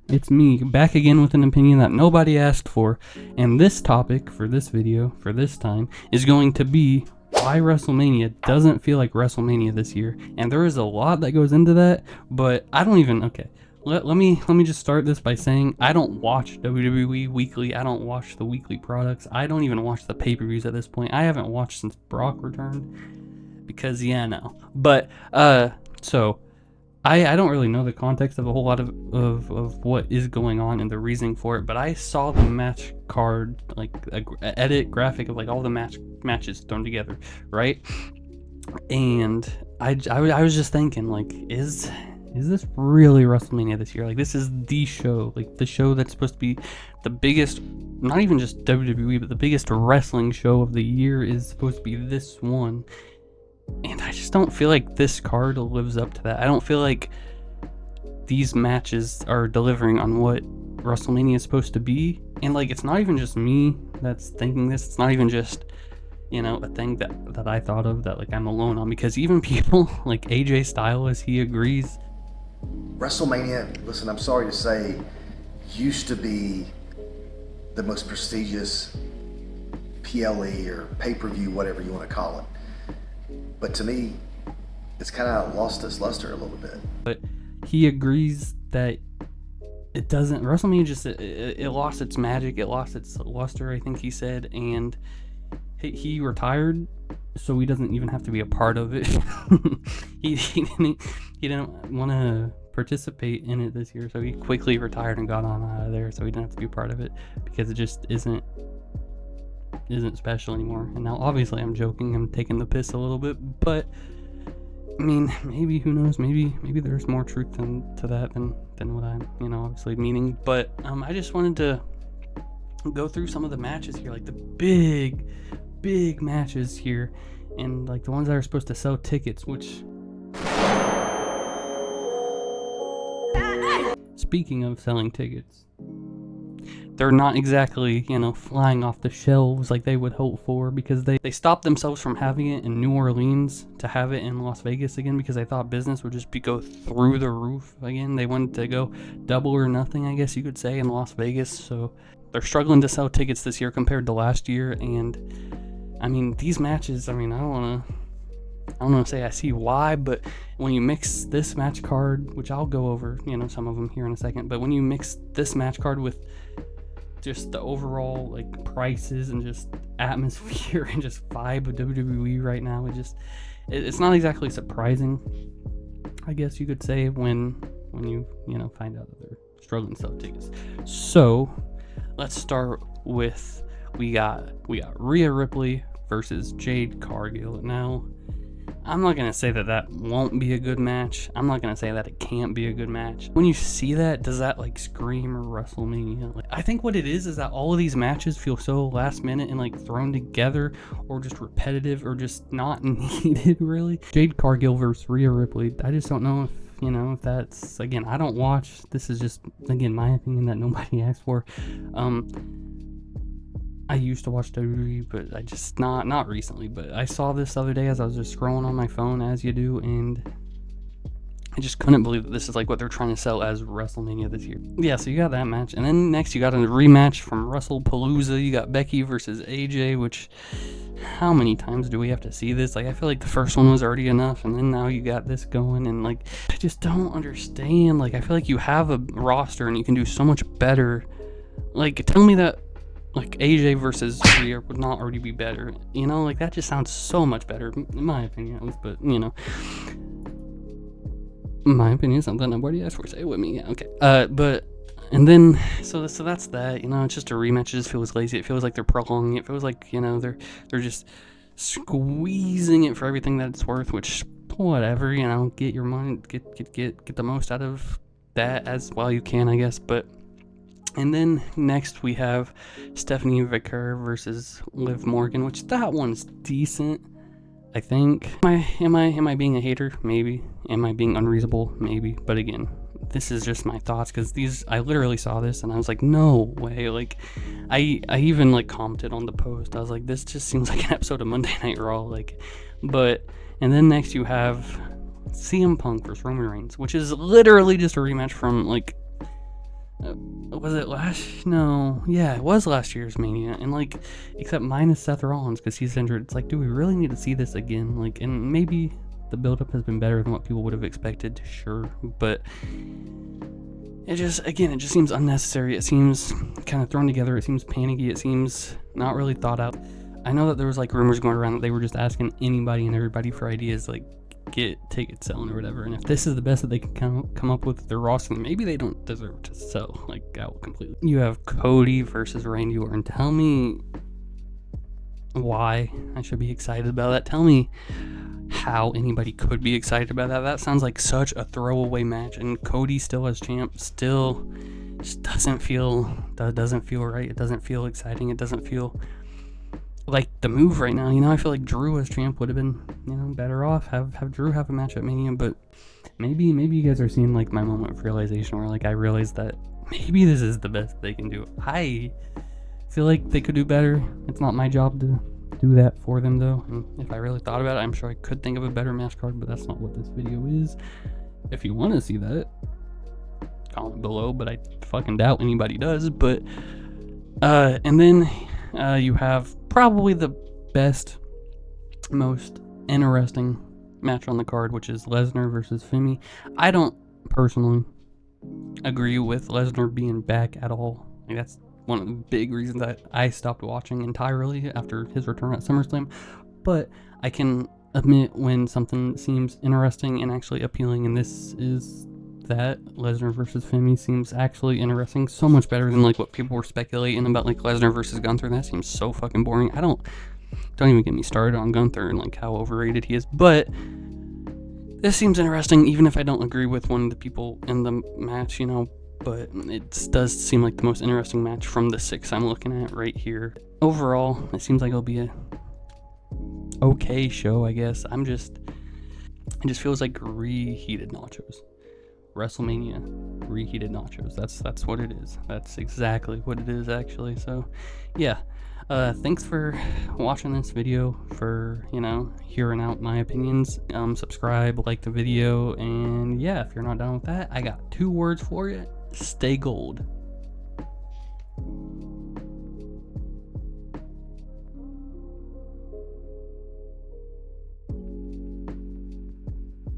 It's me, back again with an opinion that nobody asked for, and this topic for this video, for this time, is going to be why WrestleMania doesn't feel like WrestleMania this year. And there is a lot that goes into that, but I don't even, okay, let me just start this by saying I don't watch WWE weekly. I don't watch the weekly products. I don't even watch the pay-per-views at this point. I haven't watched since Brock returned, because yeah, no. But, so I don't really know the context of a whole lot of what is going on and the reasoning for it, but I saw the match card, like a edit graphic of like all the matches thrown together, right? And I was just thinking, like, is this really WrestleMania this year? Like, this is the show, like the show that's supposed to be the biggest, not even just WWE, but the biggest wrestling show of the year is supposed to be this one. And I just don't feel like this card lives up to that. I don't feel like these matches are delivering on what WrestleMania is supposed to be. And like, it's not even just me that's thinking this. It's not even just, you know, a thing that I thought of that like I'm alone on, because even people like AJ Styles, he agrees. WrestleMania, listen, I'm sorry to say, used to be the most prestigious PLE or pay-per-view, whatever you want to call it. But to me, it's kind of lost its luster a little bit. But he agrees that it doesn't. WrestleMania just it lost its magic. It lost its luster, I think he said, and he retired, so he doesn't even have to be a part of it. he didn't want to participate in it this year, so he quickly retired and got on out of there, so he didn't have to be a part of it, because it just isn't special anymore. And now obviously I'm joking, I'm taking the piss a little bit, but I mean, maybe, who knows, maybe there's more truth to that than what I'm, you know, obviously meaning. But I just wanted to go through some of the matches here, like the big matches here, and like the ones that are supposed to sell tickets, which, speaking of selling tickets, they're not exactly, you know, flying off the shelves like they would hope for, because they stopped themselves from having it in New Orleans to have it in Las Vegas again, because they thought business would just go through the roof again. They wanted to go double or nothing, I guess you could say, in Las Vegas. So they're struggling to sell tickets this year compared to last year. And I mean, these matches, I mean, I don't want to say I see why, but when you mix this match card, which I'll go over, you know, some of them here in a second, but when you mix this match card with just the overall like prices and just atmosphere and just vibe of WWE right now, it's not exactly surprising, I guess you could say, when you know, find out that they're struggling to sell tickets. So let's start with, we got Rhea Ripley versus Jade Cargill. Now, I'm not going to say that won't be a good match. I'm not going to say that it can't be a good match. When you see that, does that like scream WrestleMania? Like, I think what it is that all of these matches feel so last minute and like thrown together, or just repetitive, or just not needed really. Jade Cargill versus Rhea Ripley. I just don't know if, you know, if that's, again, I don't watch. This is just, again, my opinion that nobody asked for. I used to watch WWE, but I just not recently. But I saw this the other day as I was just scrolling on my phone, as you do, and I just couldn't believe that this is like what they're trying to sell as WrestleMania this year. Yeah, so you got that match, and then next you got a rematch from WrestlePalooza. You got Becky versus AJ, which, how many times do we have to see this? Like, I feel like the first one was already enough, and then now you got this going, and like, I just don't understand. Like, I feel like you have a roster and you can do so much better. Like, tell me that like AJ versus Rhea would not already be better, you know? Like, that just sounds so much better, in my opinion at least. But, you know, my opinion is something nobody asked for. Say it with me. Yeah, okay. But, and then, so that's that, you know. It's just a rematch. It just feels lazy. It feels like they're prolonging it. It feels like, you know, they're just squeezing it for everything that it's worth, which, whatever, you know, get your money, get the most out of that as well you can, I guess. But, and then next we have Stephanie Vicker versus Liv Morgan, which that one's decent, I think. Am I being a hater? Maybe. Am I being unreasonable? Maybe. But again, this is just my thoughts, because I literally saw this and I was like, no way. Like, I even like commented on the post. I was like, this just seems like an episode of Monday Night Raw. Like, but, and then next you have CM Punk versus Roman Reigns, which is literally just a rematch from like was it last? No, yeah, it was last year's Mania, and like, except minus Seth Rollins because he's injured. It's like, do we really need to see this again? Like, and maybe the build-up has been better than what people would have expected, sure, but it just seems unnecessary. It seems kind of thrown together. It seems panicky. It seems not really thought out. I know that there was like rumors going around that they were just asking anybody and everybody for ideas, like get tickets selling or whatever. And if this is the best that they can come up with their roster, then maybe they don't deserve to sell like out completely. You have Cody versus Randy Orton. Tell me why I should be excited about that. Tell me how anybody could be excited about that. That sounds like such a throwaway match, and Cody still as champ still just doesn't feel right. It doesn't feel exciting. It doesn't feel like the move right now. I feel like Drew as champ would have been, better off. Have Drew have a match at Mania, but maybe you guys are seeing like my moment of realization where like I realized that maybe this is the best they can do. I feel like they could do better. It's not my job to do that for them though, and if I really thought about it, I'm sure I could think of a better match card, but that's not what this video is. If you want to see that, comment below, but I fucking doubt anybody does. But and then you have probably the best, most interesting match on the card, which is Lesnar versus Femi. I don't personally agree with Lesnar being back at all. Like, that's one of the big reasons that I stopped watching entirely after his return at SummerSlam. But I can admit when something seems interesting and actually appealing, and this is that. Lesnar versus Femi seems actually interesting, so much better than like what people were speculating about, like Lesnar versus Gunther. That seems so fucking boring. Don't even get me started on Gunther and like how overrated he is, but this seems interesting even if I don't agree with one of the people in the match, but it does seem like the most interesting match from the 6 I'm looking at right here. Overall, it seems like it'll be a okay show, I guess. It just feels like reheated nachos. WrestleMania reheated nachos. That's what it is. That's exactly what it is, actually. So yeah, thanks for watching this video, for hearing out my opinions. Subscribe, like the video, and yeah, if you're not done with that, I got 2 words for you: stay gold.